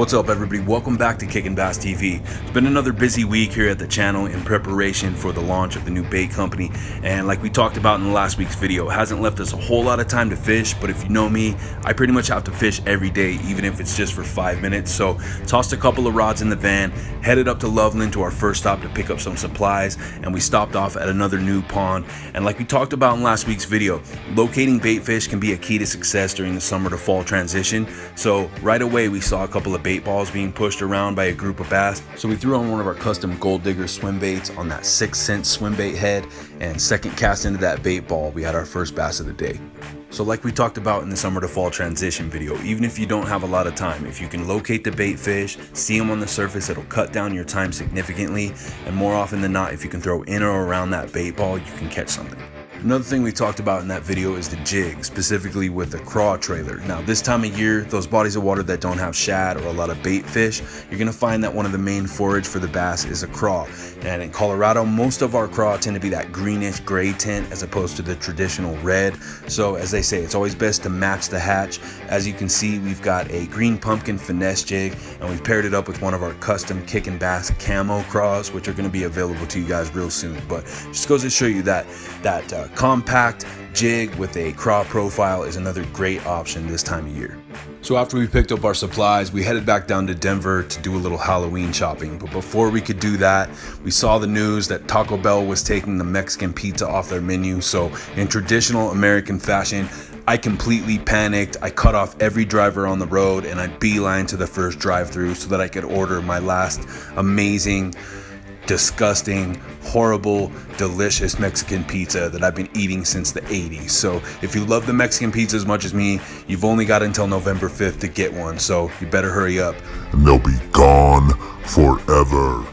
What's up, everybody? Welcome back to Kick and Bass TV. It's been another busy week here at the channel in preparation for the launch of the new bait company, and like we talked about in the last week's video, it hasn't left us a whole lot of time to fish. But if you know me, I pretty much have to fish every day, even if it's just for 5 minutes. So tossed a couple of rods in the van, headed up to Loveland to our first stop to pick up some supplies, and we stopped off at another new pond. And like we talked about in last week's video, locating bait fish can be a key to success during the summer to fall transition. So right away we saw a couple of bait balls being pushed around by a group of bass. So we threw on one of our custom Gold Digger swim baits on that 6-cent swim bait head, and second cast into that bait ball, we had our first bass of the day. So like we talked about in the summer to fall transition video, even if you don't have a lot of time, if you can locate the bait fish, see them on the surface, it'll cut down your time significantly. And more often than not, if you can throw in or around that bait ball, you can catch something. Another thing we talked about in that video is the jig, specifically with the craw trailer. Now this time of year, those bodies of water that don't have shad or a lot of bait fish, you're gonna find that one of the main forage for the bass is a craw. And in Colorado, most of our craw tend to be that greenish gray tint as opposed to the traditional red. So as they say, it's always best to match the hatch. As you can see, we've got a green pumpkin finesse jig, and we've paired it up with one of our custom Kick and Bass camo craws, which are gonna be available to you guys real soon. But just goes to show you that compact jig with a craw profile is another great option this time of year. So after we picked up our supplies, we headed back down to Denver to do a little Halloween shopping. But before we could do that, we saw the news that Taco Bell was taking the Mexican pizza off their menu. So in traditional American fashion, I completely panicked. I cut off every driver on the road and I beeline to the first drive-thru so that I could order my last amazing, disgusting, horrible, delicious Mexican pizza that I've been eating since the 80s. So if you love the Mexican pizza as much as me, you've only got until November 5th to get one, so you better hurry up. And they'll be gone forever.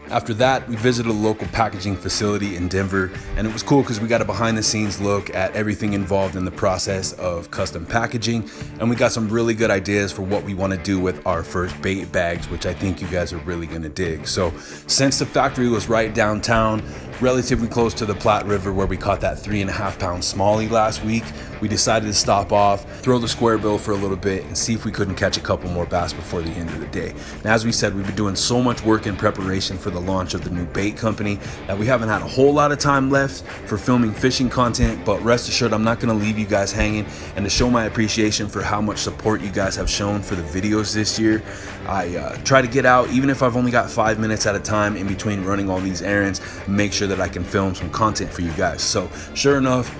After that, we visited a local packaging facility in Denver, and it was cool because we got a behind the scenes look at everything involved in the process of custom packaging, and we got some really good ideas for what we want to do with our first bait bags, which I think you guys are really going to dig. So since the factory was right downtown, relatively close to the Platte River where we caught that 3.5-pound smallie last week, we decided to stop off, throw the square bill for a little bit, and see if we couldn't catch a couple more bass before the end of the day. And as we said, we've been doing so much work in preparation for the launch of the new bait company that we haven't had a whole lot of time left for filming fishing content, but rest assured I'm not going to leave you guys hanging. And to show my appreciation for how much support you guys have shown for the videos this year, I try to get out, even if I've only got 5 minutes at a time in between running all these errands, make sure that I can film some content for you guys. So sure enough,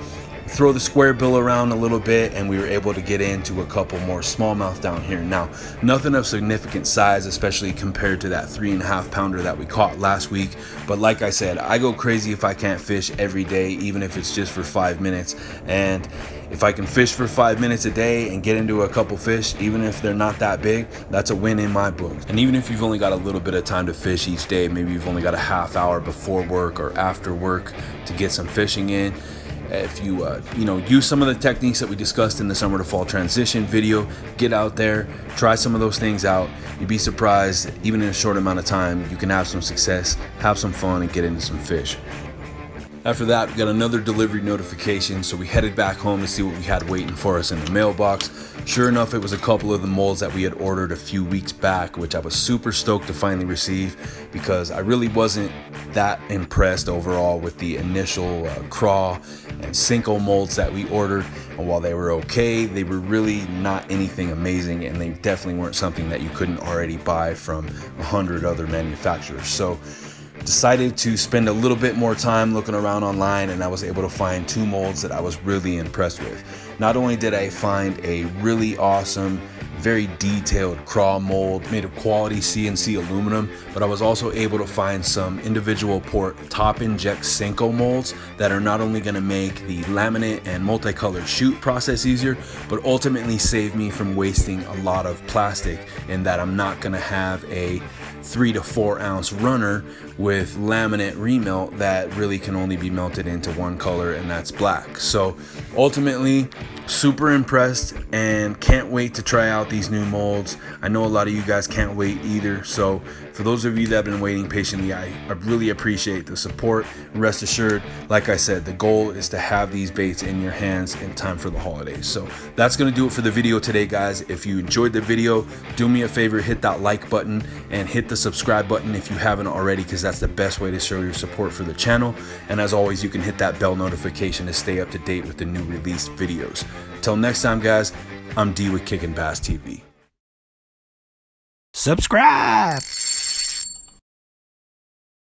throw the square bill around a little bit and we were able to get into a couple more smallmouth down here. Now, nothing of significant size, especially compared to that 3.5-pounder that we caught last week. But like I said, I go crazy if I can't fish every day, even if it's just for 5 minutes. And if I can fish for 5 minutes a day and get into a couple fish, even if they're not that big, that's a win in my book. And even if you've only got a little bit of time to fish each day, maybe you've only got a half hour before work or after work to get some fishing in, if you use some of the techniques that we discussed in the summer to fall transition video, get out there, try some of those things out. You'd be surprised, even in a short amount of time, you can have some success, have some fun, and get into some fish. After that, we got another delivery notification, so we headed back home to see what we had waiting for us in the mailbox. Sure enough, it was a couple of the molds that we had ordered a few weeks back, which I was super stoked to finally receive because I really wasn't that impressed overall with the initial craw and Cinco molds that we ordered. And while they were okay, they were really not anything amazing, and they definitely weren't something that you couldn't already buy from 100 other manufacturers. So decided to spend a little bit more time looking around online, and I was able to find 2 molds that I was really impressed with. Not only did I find a really awesome, very detailed craw mold made of quality CNC aluminum, but I was also able to find some individual port top inject Cinco molds that are not only going to make the laminate and multicolored shoot process easier, but ultimately save me from wasting a lot of plastic, in that I'm not going to have a 3 to 4 ounce runner with laminate remelt that really can only be melted into one color, and that's black. So ultimately, super impressed and can't wait to try out these new molds. I know a lot of you guys can't wait either, so for those of you that have been waiting patiently, I really appreciate the support. Rest assured, like I said, the goal is to have these baits in your hands in time for the holidays. So that's gonna do it for the video today, guys. If you enjoyed the video, do me a favor, hit that like button and hit the subscribe button if you haven't already, because that's the best way to show your support for the channel. And as always, you can hit that bell notification to stay up to date with the new released videos. Till next time, guys, I'm D with Kickin' Bass TV. Subscribe!